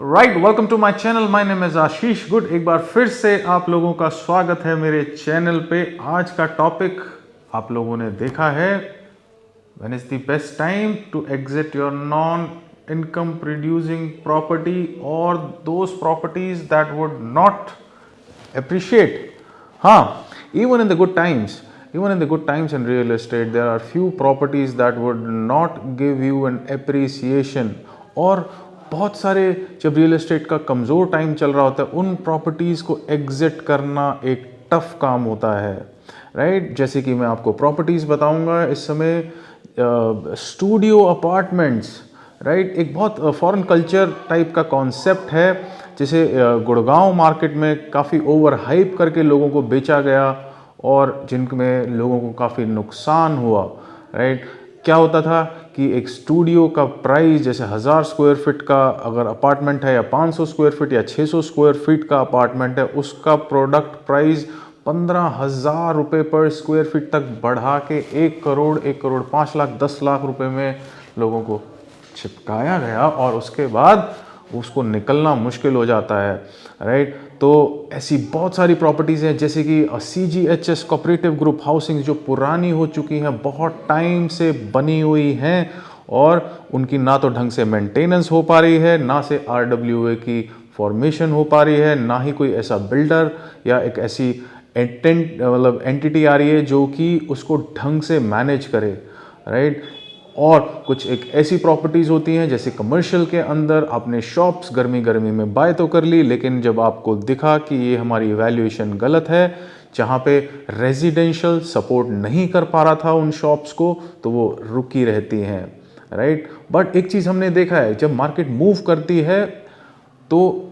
Right, welcome to my channel. My name is Ashish Goud. एक बार फिर से आप लोगों का स्वागत है मेरे चैनल पे। आज का टॉपिक आप लोगों ने देखा है, when is the best time to exit your non income producing property और those properties that would not appreciate. Even in the good times, in real estate, there are few properties that would not give you an appreciation. और बहुत सारे जब real estate का कमज़ोर time चल रहा होता है, उन प्रॉपर्टीज़ को एग्जिट करना एक टफ काम होता है, राइट? जैसे कि मैं आपको प्रॉपर्टीज़ बताऊंगा इस समय। स्टूडियो अपार्टमेंट्स, राइट, एक बहुत फॉरेन कल्चर टाइप का कॉन्सेप्ट है, जिसे गुड़गांव मार्केट में काफ़ी ओवर हाइप करके लोगों को बेचा गया और जिनमें लोगों को काफ़ी नुकसान हुआ, राइट? क्या होता था कि एक स्टूडियो का प्राइस, जैसे 1000 स्क्वायर फीट का अगर अपार्टमेंट है या 500 स्क्वायर फीट या 600 स्क्वायर फीट का अपार्टमेंट है, उसका प्रोडक्ट प्राइस 15,000 रुपये पर स्क्वायर फीट तक बढ़ा के 1 करोड़, 1 करोड़ 5 लाख, 10 लाख रुपए में लोगों को चिपकाया गया और उसके बाद उसको निकलना मुश्किल हो जाता है, राइट? तो ऐसी बहुत सारी प्रॉपर्टीज़ हैं, जैसे कि CGHS कोऑपरेटिव ग्रुप हाउसिंग, जो पुरानी हो चुकी हैं, बहुत टाइम से बनी हुई हैं और उनकी ना तो ढंग से मेंटेनेंस हो पा रही है, ना से RWA की फॉर्मेशन हो पा रही है, ना ही कोई ऐसा बिल्डर या एक ऐसी एंटिटी आ रही है जो कि उसको ढंग से मैनेज करे, राइट? और कुछ एक ऐसी प्रॉपर्टीज़ होती हैं, जैसे कमर्शियल के अंदर आपने शॉप्स गर्मी गर्मी में बाय तो कर ली, लेकिन जब आपको दिखा कि ये हमारी वैल्यूएशन गलत है, जहाँ पे रेजिडेंशियल सपोर्ट नहीं कर पा रहा था उन शॉप्स को, तो वो रुकी रहती हैं, राइट? बट एक चीज़ हमने देखा है, जब मार्केट मूव करती है तो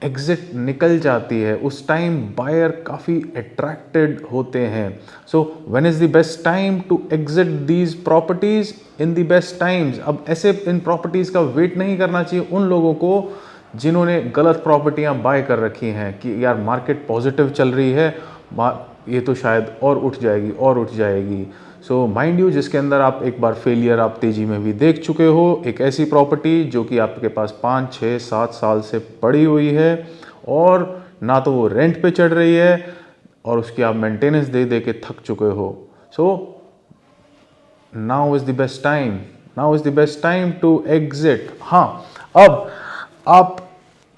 एग्जिट निकल जाती है, उस टाइम बायर काफ़ी अट्रैक्टेड होते हैं। So when is the best time to exit these properties? In the best times. अब ऐसे इन प्रॉपर्टीज़ का वेट नहीं करना चाहिए उन लोगों को जिन्होंने गलत प्रॉपर्टियां बाय कर रखी हैं कि यार मार्केट पॉजिटिव चल रही है, ये तो शायद और उठ जाएगी और उठ जाएगी। सो माइंड यू, जिसके अंदर आप एक बार फेलियर आप तेज़ी में भी देख चुके हो, एक ऐसी प्रॉपर्टी जो कि आपके पास 5, 6, 7 साल से पड़ी हुई है और ना तो वो रेंट पे चढ़ रही है और उसकी आप मेंटेनेंस दे दे के थक चुके हो। So now is the best time, now is the best time to exit. हाँ, अब आप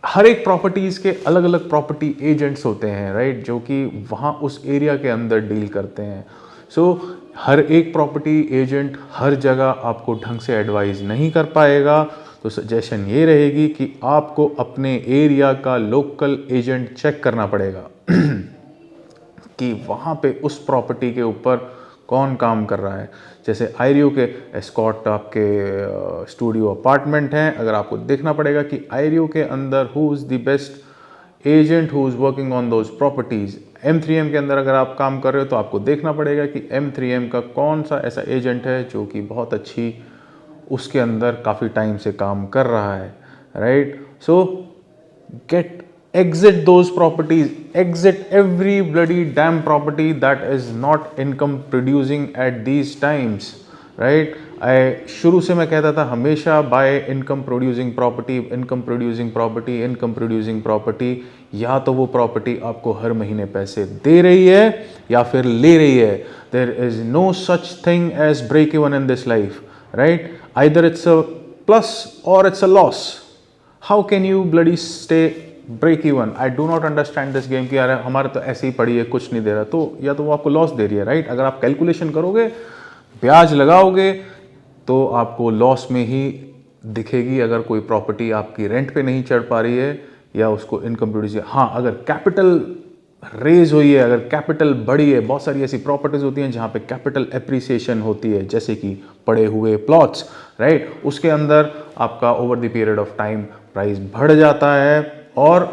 हर एक प्रॉपर्टीज़ के अलग अलग प्रॉपर्टी एजेंट्स होते हैं, राइट, जो कि वहाँ उस एरिया के अंदर डील करते हैं। सो हर एक प्रॉपर्टी एजेंट हर जगह आपको ढंग से एडवाइस नहीं कर पाएगा, तो सजेशन ये रहेगी कि आपको अपने एरिया का लोकल एजेंट चेक करना पड़ेगा कि वहाँ पे उस प्रॉपर्टी के ऊपर कौन काम कर रहा है। जैसे आईरियो के एस्कॉर्ट आपके स्टूडियो अपार्टमेंट हैं, अगर आपको देखना पड़ेगा कि आईरियो के अंदर who is the best agent who is working on those properties. M3M के अंदर अगर आप काम कर रहे हो तो आपको देखना पड़ेगा कि M3M का कौन सा ऐसा एजेंट है जो कि बहुत अच्छी उसके अंदर काफ़ी टाइम से काम कर रहा है, right? So exit those properties, exit every bloody damn property that is not income producing at these times, right? शुरू से मैं कहता था हमेशा buy income producing property, income producing property, income producing property. या तो वो प्रॉपर्टी आपको हर महीने पैसे दे रही है या फिर ले रही है। There is no such thing as break even in this life, right? Either it's a plus or it's a loss. How can you bloody stay break even? I do not understand this game कि यार हमारे तो ऐसे ही पड़ी है, कुछ नहीं दे रहा, तो या तो वो आपको लॉस दे रही है, राइट? अगर आप कैलकुलेशन करोगे, ब्याज लगाओगे, तो आपको लॉस में ही दिखेगी अगर कोई प्रॉपर्टी आपकी रेंट पे नहीं चढ़ पा रही है या उसको इनकम प्रोड्यूस। हाँ, अगर कैपिटल रेज हुई है, अगर कैपिटल बढ़ी है, बहुत सारी ऐसी प्रॉपर्टीज होती हैं जहाँ पे कैपिटल एप्रिसिएशन होती है, जैसे कि पड़े हुए प्लॉट्स, राइट? उसके अंदर आपका over the period of time price बढ़ जाता है और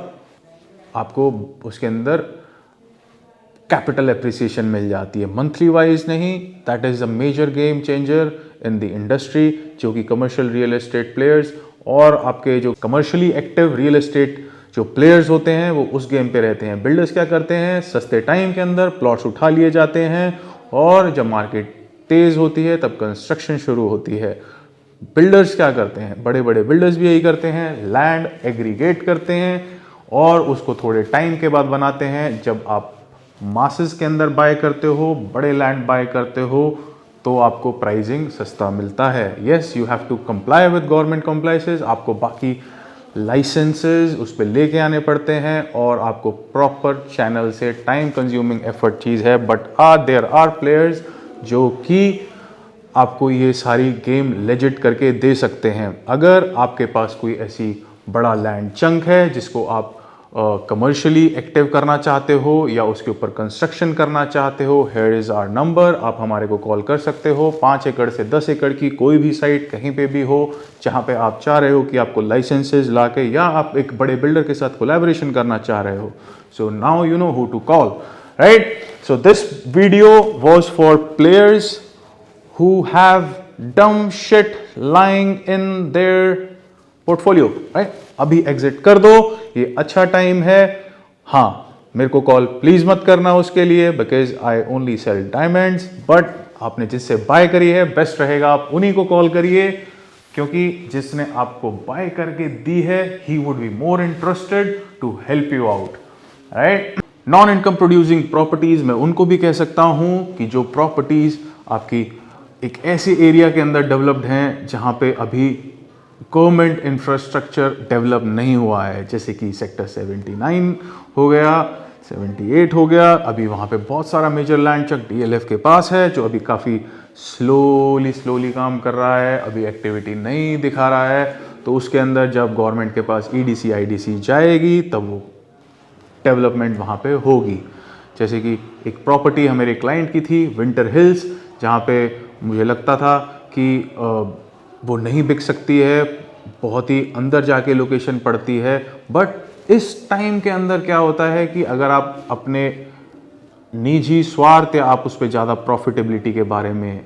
आपको उसके अंदर कैपिटल एप्रिसिएशन मिल जाती है, मंथली वाइज नहीं। That is a major game changer in the industry, जो कि कमर्शियल रियल एस्टेट प्लेयर्स और आपके जो कमर्शियली एक्टिव रियल एस्टेट जो प्लेयर्स होते हैं वो उस गेम पे रहते हैं। बिल्डर्स क्या करते हैं, सस्ते टाइम के अंदर प्लॉट्स उठा लिए जाते हैं और जब मार्केट तेज़ होती है तब कंस्ट्रक्शन शुरू होती है। बिल्डर्स क्या करते हैं, बड़े बड़े बिल्डर्स भी यही करते हैं, लैंड एग्रीगेट करते हैं और उसको थोड़े टाइम के बाद बनाते हैं। जब आप मासेस के अंदर बाय करते हो, बड़े लैंड बाय करते हो, तो आपको प्राइसिंग सस्ता मिलता है। Yes, you have to comply with government compliances, आपको बाकी लाइसेंसेस उस पर लेके आने पड़ते हैं और आपको प्रॉपर चैनल से टाइम कंज्यूमिंग एफर्ट चीज़ है। बट देयर आर प्लेयर्स जो कि आपको ये सारी गेम लेजिट करके दे सकते हैं। अगर आपके पास कोई ऐसी बड़ा लैंड चंक है जिसको आप कमर्शियली एक्टिव करना चाहते हो या उसके ऊपर कंस्ट्रक्शन करना चाहते हो, हियर इज़ आवर नंबर, आप हमारे को कॉल कर सकते हो। 5 एकड़ से 10 एकड़ की कोई भी साइट कहीं पे भी हो जहाँ पे आप चाह रहे हो कि आपको लाइसेंसेज ला के या आप एक बड़े बिल्डर के साथ कोलैबोरेशन करना चाह रहे हो, so now you know who to call, right? So this video was for players who have dumb shit lying in their portfolio, right? अभी एग्जिट कर दो, ये अच्छा टाइम है। हाँ, मेरे को कॉल प्लीज मत करना उसके लिए, because I only sell diamonds. But आपने जिससे बाय करी है, बेस्ट रहेगा आप उन्हीं को कॉल करिए, क्योंकि जिसने आपको बाय करके दी है, he would be more interested to help you out, right? Non income producing properties, मैं उनको भी कह सकता हूं कि जो प्रॉपर्टीज आपकी एक ऐसे एरिया के अंदर डेवलप्ड हैं जहां पे अभी गवर्नमेंट इंफ्रास्ट्रक्चर डेवलप नहीं हुआ है, जैसे कि सेक्टर 79 हो गया, 78 हो गया। अभी वहाँ पे बहुत सारा मेजर लैंड चक डीएलएफ के पास है जो अभी काफ़ी स्लोली काम कर रहा है, अभी एक्टिविटी नहीं दिखा रहा है। तो उसके अंदर जब गवर्नमेंट के पास ईडीसी आईडीसी जाएगी तब वो डेवलपमेंट वहाँ पे होगी। जैसे कि एक प्रॉपर्टी हमारे क्लाइंट की थी विंटर हिल्स, जहाँ पे मुझे लगता था कि वो नहीं बिक सकती है, बहुत ही अंदर जाके लोकेशन पड़ती है। बट इस टाइम के अंदर क्या होता है कि अगर आप अपने निजी स्वार्थ या आप उस पर ज़्यादा प्रॉफिटेबिलिटी के बारे में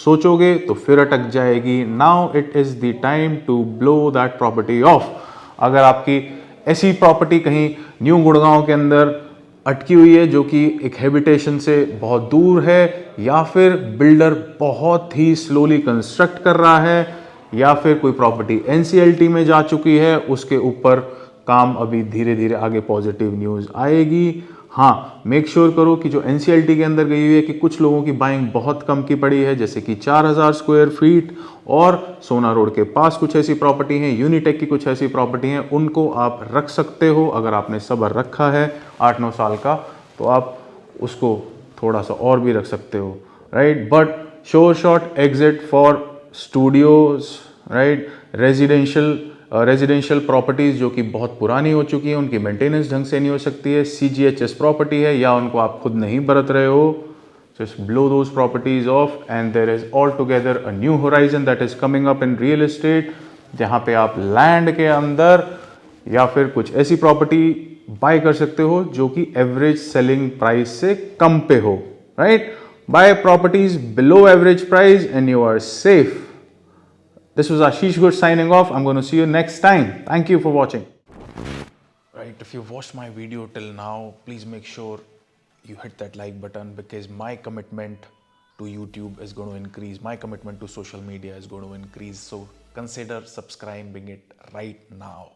सोचोगे तो फिर अटक जाएगी। Now it is the time to blow that property off. अगर आपकी ऐसी प्रॉपर्टी कहीं न्यू गुड़गांव के अंदर अटकी हुई है जो कि एक हैबिटेशन से बहुत दूर है, या फिर बिल्डर बहुत ही स्लोली कंस्ट्रक्ट कर रहा है, या फिर कोई प्रॉपर्टी एनसीएलटी में जा चुकी है, उसके ऊपर काम अभी धीरे धीरे आगे पॉजिटिव न्यूज़ आएगी। हाँ, मेक श्योर करो कि जो एनसीएलटी के अंदर गई हुई है कि कुछ लोगों की बाइंग बहुत कम की पड़ी है, जैसे कि 4000 स्क्वायर फीट और सोना रोड के पास कुछ ऐसी प्रॉपर्टी हैं, यूनिटेक की कुछ ऐसी प्रॉपर्टी हैं, उनको आप रख सकते हो। अगर आपने सब्र रखा है 8-9 साल का तो आप उसको थोड़ा सा और भी रख सकते हो, right? But sure shot exit for studios, right? Residential properties जो कि बहुत पुरानी हो चुकी है, उनकी मेंटेनेंस ढंग से नहीं हो सकती है, सीजीएचएस प्रॉपर्टी है या उनको आप खुद नहीं बरत रहे हो, just blow those properties off and there is altogether a new horizon that is coming up in real estate, जहाँ पे आप लैंड के अंदर या फिर कुछ ऐसी प्रॉपर्टी बाय कर सकते हो जो कि एवरेज सेलिंग प्राइस से कम पे हो, right? Buy properties below average price and you are safe. This was Ashish Good signing off. I'm going to see you next time. Thank you for watching. Right, if you've watched my video till now, please make sure you hit that like button, because my commitment to YouTube is going to increase. My commitment to social media is going to increase. So consider subscribing it right now.